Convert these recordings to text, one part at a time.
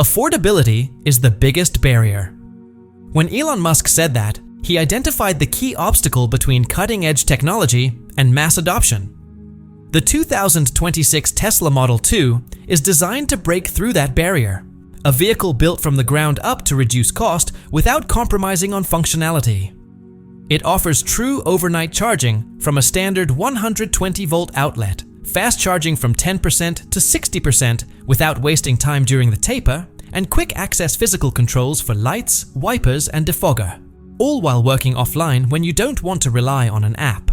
Affordability is the biggest barrier. When Elon Musk said that, he identified the key obstacle between cutting-edge technology and mass adoption. The 2026 Tesla Model 2 is designed to break through that barrier, a vehicle built from the ground up to reduce cost without compromising on functionality. It offers true overnight charging from a standard 120-volt outlet, fast charging from 10% to 60% without wasting time during the taper, and quick access physical controls for lights, wipers, and defogger, all while working offline when you don't want to rely on an app.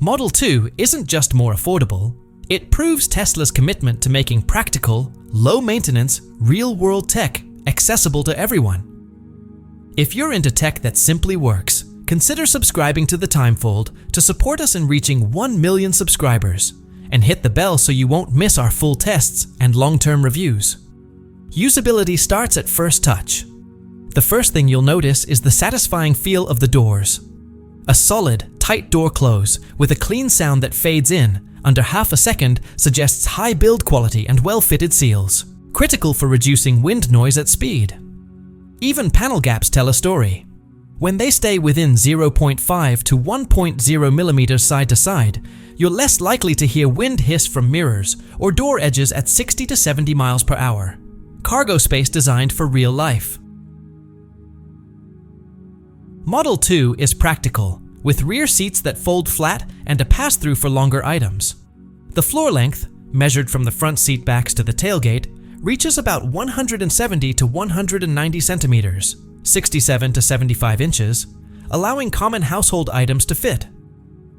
Model 2 isn't just more affordable, it proves Tesla's commitment to making practical, low-maintenance, real-world tech accessible to everyone. If you're into tech that simply works, consider subscribing to the TimeFold to support us in reaching 1 million subscribers, and hit the bell so you won't miss our full tests and long-term reviews. Usability starts at first touch. The first thing you'll notice is the satisfying feel of the doors. A solid, tight door close with a clean sound that fades in under half a second suggests high build quality and well-fitted seals, critical for reducing wind noise at speed. Even panel gaps tell a story. When they stay within 0.5 to 1.0 millimeters side to side, you're less likely to hear wind hiss from mirrors or door edges at 60 to 70 miles per hour. Cargo space designed for real life. Model 2 is practical, with rear seats that fold flat and a pass-through for longer items. The floor length, measured from the front seat backs to the tailgate, reaches about 170 to 190 centimeters, 67 to 75 inches, allowing common household items to fit.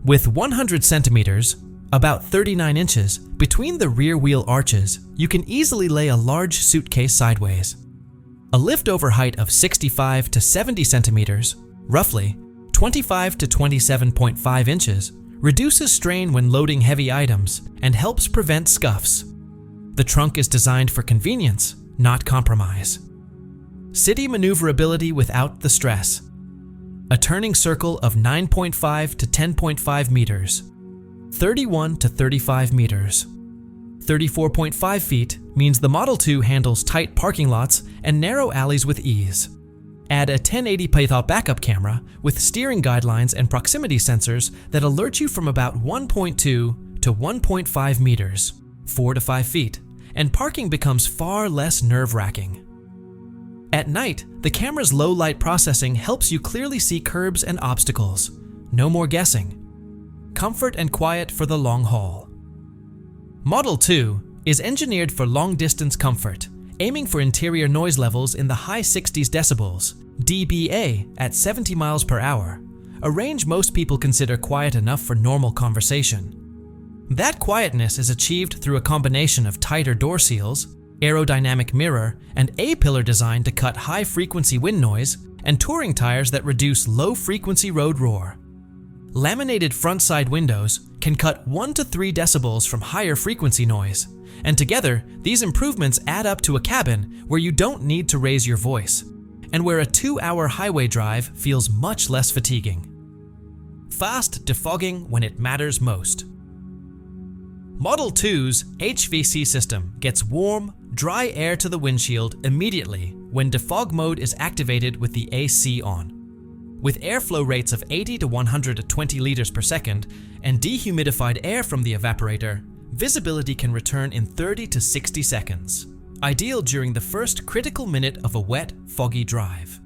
With 100 centimeters, about 39 inches, between the rear wheel arches, you can easily lay a large suitcase sideways. A lift-over height of 65 to 70 centimeters, roughly 25 to 27.5 inches, reduces strain when loading heavy items and helps prevent scuffs. The trunk is designed for convenience, not compromise. City maneuverability without the stress. A turning circle of 9.5 to 10.5 meters, 31 to 35 meters. 34.5 feet means the Model 2 handles tight parking lots and narrow alleys with ease. Add a 1080p backup camera with steering guidelines and proximity sensors that alert you from about 1.2 to 1.5 meters, 4 to 5 feet, and parking becomes far less nerve-wracking. At night, the camera's low light processing helps you clearly see curbs and obstacles. No more guessing. Comfort and quiet for the long haul. Model 2 is engineered for long-distance comfort, aiming for interior noise levels in the high 60s decibels, dBA at 70 miles per hour, a range most people consider quiet enough for normal conversation. That quietness is achieved through a combination of tighter door seals, aerodynamic mirror, and A-pillar design to cut high-frequency wind noise, and touring tires that reduce low-frequency road roar. Laminated front-side windows can cut 1 to 3 decibels from higher frequency noise, and together, these improvements add up to a cabin where you don't need to raise your voice, and where a 2-hour highway drive feels much less fatiguing. Fast defogging when it matters most. Model 2's HVAC system gets warm, dry air to the windshield immediately when defog mode is activated with the AC on. With airflow rates of 80 to 120 liters per second and dehumidified air from the evaporator, visibility can return in 30 to 60 seconds, ideal during the first critical minute of a wet, foggy drive.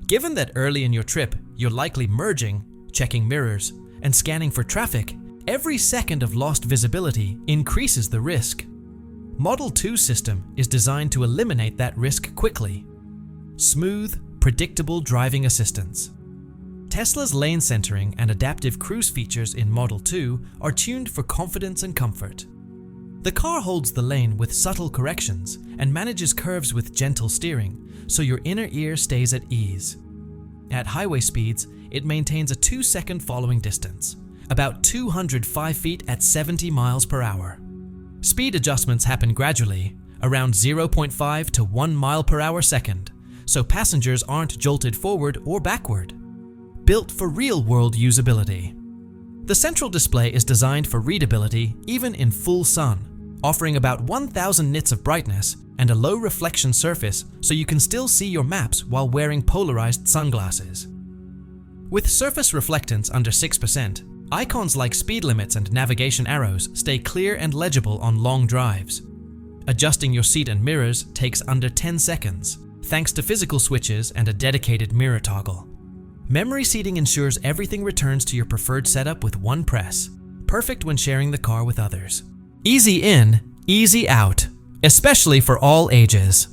Given that early in your trip, you're likely merging, checking mirrors, and scanning for traffic, every second of lost visibility increases the risk. Model 2's system is designed to eliminate that risk quickly. Smooth, predictable driving assistance. Tesla's lane centering and adaptive cruise features in Model 2 are tuned for confidence and comfort. The car holds the lane with subtle corrections and manages curves with gentle steering, so your inner ear stays at ease. At highway speeds, it maintains a 2-second following distance, about 205 feet at 70 miles per hour. Speed adjustments happen gradually, around 0.5 to 1 mile per hour second, so passengers aren't jolted forward or backward. Built for real-world usability. The central display is designed for readability even in full sun, offering about 1000 nits of brightness and a low reflection surface so you can still see your maps while wearing polarized sunglasses. With surface reflectance under 6%, icons like speed limits and navigation arrows stay clear and legible on long drives. Adjusting your seat and mirrors takes under 10 seconds, thanks to physical switches and a dedicated mirror toggle. Memory seating ensures everything returns to your preferred setup with one press, perfect when sharing the car with others. Easy in, easy out, especially for all ages.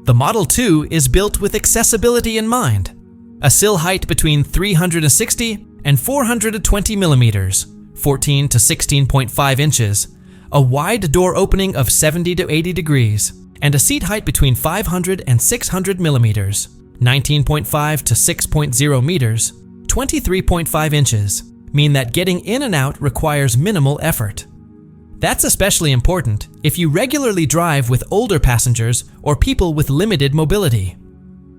The Model 2 is built with accessibility in mind. A sill height between 360 and 420 millimeters, 14 to 16.5 inches, a wide door opening of 70 to 80 degrees, and a seat height between 500 and 600 millimeters, 19.5 to 6.0 meters, 23.5 inches, mean that getting in and out requires minimal effort. That's especially important if you regularly drive with older passengers or people with limited mobility.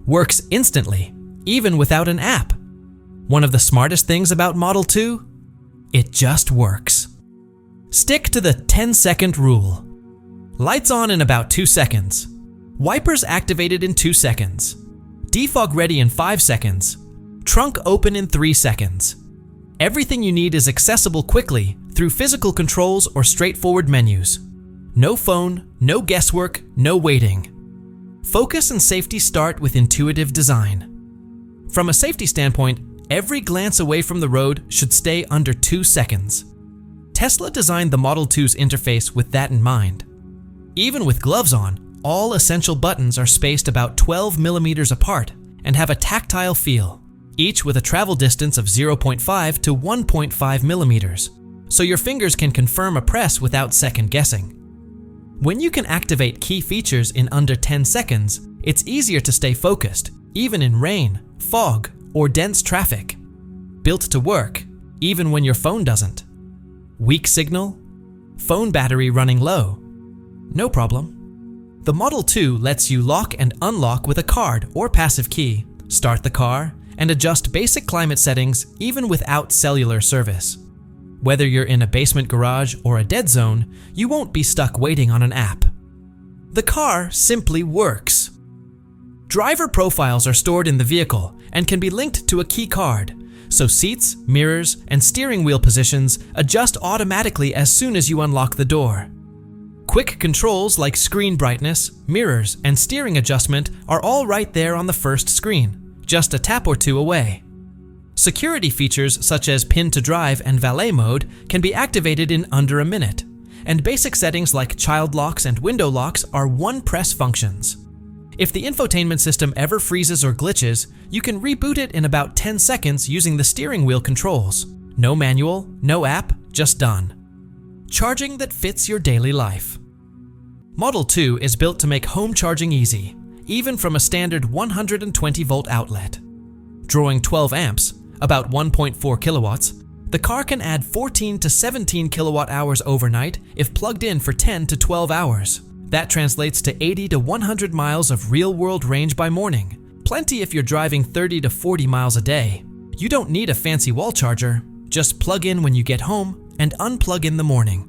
Works instantly, even without an app. One of the smartest things about Model 2? It just works. Stick to the 10-second rule. Lights on in about 2 seconds. Wipers activated in 2 seconds. Defog ready in 5 seconds. Trunk open in 3 seconds. Everything you need is accessible quickly through physical controls or straightforward menus. No phone, no guesswork, no waiting. Focus and safety start with intuitive design. From a safety standpoint, every glance away from the road should stay under 2 seconds. Tesla designed the Model 2's interface with that in mind. Even with gloves on, all essential buttons are spaced about 12 millimeters apart and have a tactile feel, each with a travel distance of 0.5 to 1.5 millimeters, so your fingers can confirm a press without second guessing. When you can activate key features in under 10 seconds, it's easier to stay focused, even in rain, fog, or dense traffic. Built to work, even when your phone doesn't. Weak signal? Phone battery running low? No problem. The Model 2 lets you lock and unlock with a card or passive key, start the car, and adjust basic climate settings even without cellular service. Whether you're in a basement garage or a dead zone, you won't be stuck waiting on an app. The car simply works. Driver profiles are stored in the vehicle and can be linked to a key card, so seats, mirrors, and steering wheel positions adjust automatically as soon as you unlock the door. Quick controls like screen brightness, mirrors, and steering adjustment are all right there on the first screen, just a tap or two away. Security features such as pin to drive and valet mode can be activated in under a minute, and basic settings like child locks and window locks are one-press functions. If the infotainment system ever freezes or glitches, you can reboot it in about 10 seconds using the steering wheel controls. No manual, no app, just done. Charging that fits your daily life. Model 2 is built to make home charging easy, even from a standard 120-volt outlet. Drawing 12 amps, about 1.4 kilowatts, the car can add 14 to 17 kilowatt hours overnight if plugged in for 10 to 12 hours. That translates to 80 to 100 miles of real-world range by morning, plenty if you're driving 30 to 40 miles a day. You don't need a fancy wall charger, just plug in when you get home and unplug in the morning.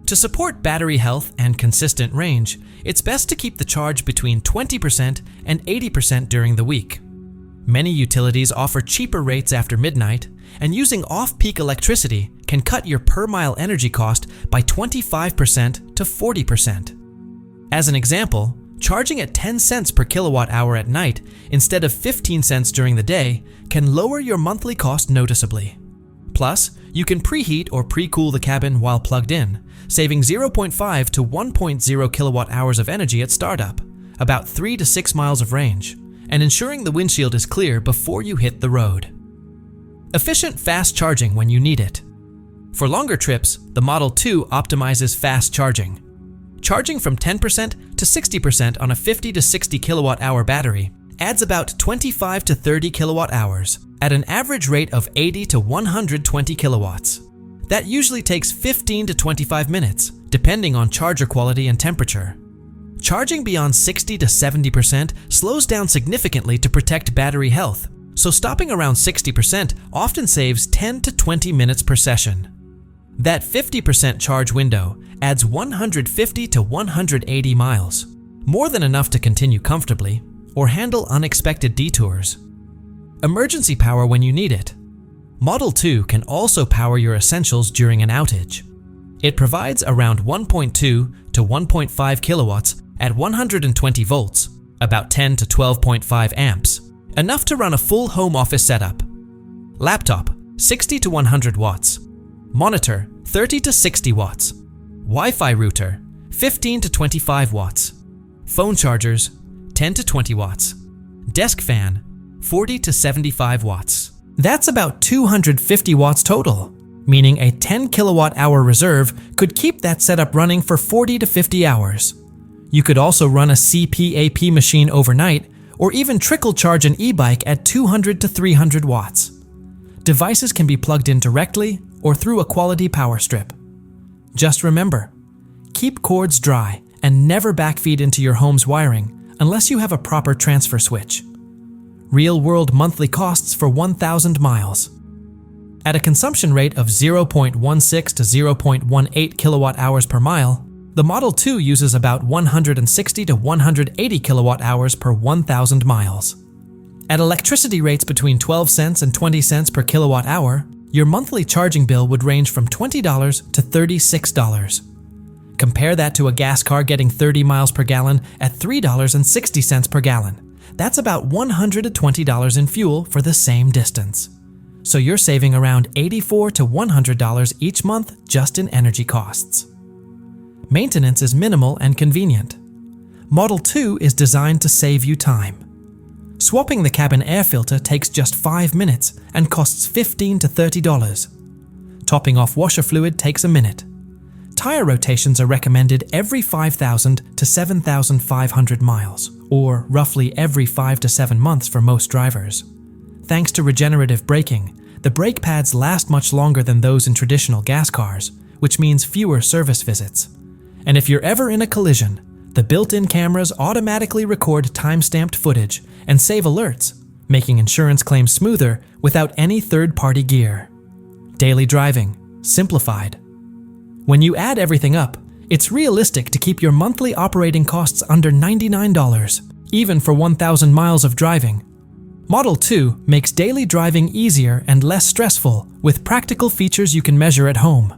To support battery health and consistent range, it's best to keep the charge between 20% and 80% during the week. Many utilities offer cheaper rates after midnight, and using off-peak electricity can cut your per-mile energy cost by 25% to 40%. As an example, charging at 10 cents per kilowatt hour at night instead of 15 cents during the day can lower your monthly cost noticeably. Plus, you can preheat or pre-cool the cabin while plugged in, saving 0.5 to 1.0 kilowatt hours of energy at startup, about 3 to 6 miles of range, and ensuring the windshield is clear before you hit the road. Efficient fast charging when you need it. For longer trips, the Model 2 optimizes fast charging. Charging from 10% to 60% on a 50 to 60 kilowatt hour battery adds about 25 to 30 kilowatt hours at an average rate of 80 to 120 kilowatts. That usually takes 15 to 25 minutes, depending on charger quality and temperature. Charging beyond 60 to 70% slows down significantly to protect battery health, so stopping around 60% often saves 10 to 20 minutes per session. That 50% charge window adds 150 to 180 miles, more than enough to continue comfortably or handle unexpected detours. Emergency power when you need it. Model 2 can also power your essentials during an outage. It provides around 1.2 to 1.5 kilowatts at 120 volts, about 10 to 12.5 amps, enough to run a full home office setup. Laptop, 60 to 100 watts. Monitor, 30 to 60 watts. Wi-Fi router, 15 to 25 watts. Phone chargers, 10 to 20 watts. Desk fan, 40 to 75 watts. That's about 250 watts total, meaning a 10 kilowatt hour reserve could keep that setup running for 40 to 50 hours. You could also run a CPAP machine overnight or even trickle charge an e-bike at 200 to 300 watts. Devices can be plugged in directly or through a quality power strip. Just remember, keep cords dry and never backfeed into your home's wiring unless you have a proper transfer switch. Real-world monthly costs for 1,000 miles. At a consumption rate of 0.16 to 0.18 kilowatt hours per mile, the Model 2 uses about 160 to 180 kilowatt hours per 1,000 miles. At electricity rates between 12 cents and 20 cents per kilowatt hour, your monthly charging bill would range from $20 to $36. Compare that to a gas car getting 30 miles per gallon at $3.60 per gallon. That's about $120 in fuel for the same distance. So you're saving around $84 to $100 each month just in energy costs. Maintenance is minimal and convenient. Model 2 is designed to save you time. Swapping the cabin air filter takes just 5 minutes and costs $15 to $30. Topping off washer fluid takes a minute. Tire rotations are recommended every 5,000 to 7,500 miles, or roughly every 5 to 7 months for most drivers. Thanks to regenerative braking, the brake pads last much longer than those in traditional gas cars, which means fewer service visits. And if you're ever in a collision, the built-in cameras automatically record time-stamped footage and save alerts, making insurance claims smoother without any third-party gear. Daily driving, simplified. When you add everything up, it's realistic to keep your monthly operating costs under $99, even for 1,000 miles of driving. Model 2 makes daily driving easier and less stressful with practical features you can measure at home.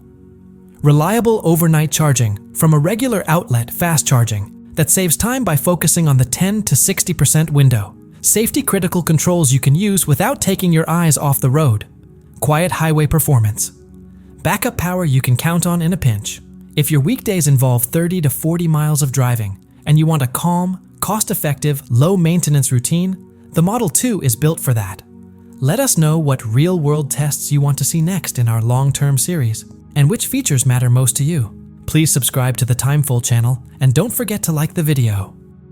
Reliable overnight charging from a regular outlet fast charging that saves time by focusing on the 10 to 60% window. Safety-critical controls you can use without taking your eyes off the road. Quiet highway performance. Backup power you can count on in a pinch. If your weekdays involve 30 to 40 miles of driving and you want a calm, cost-effective, low-maintenance routine, the Model 2 is built for that. Let us know what real-world tests you want to see next in our long-term series and which features matter most to you. Please subscribe to the TimeFold channel and don't forget to like the video.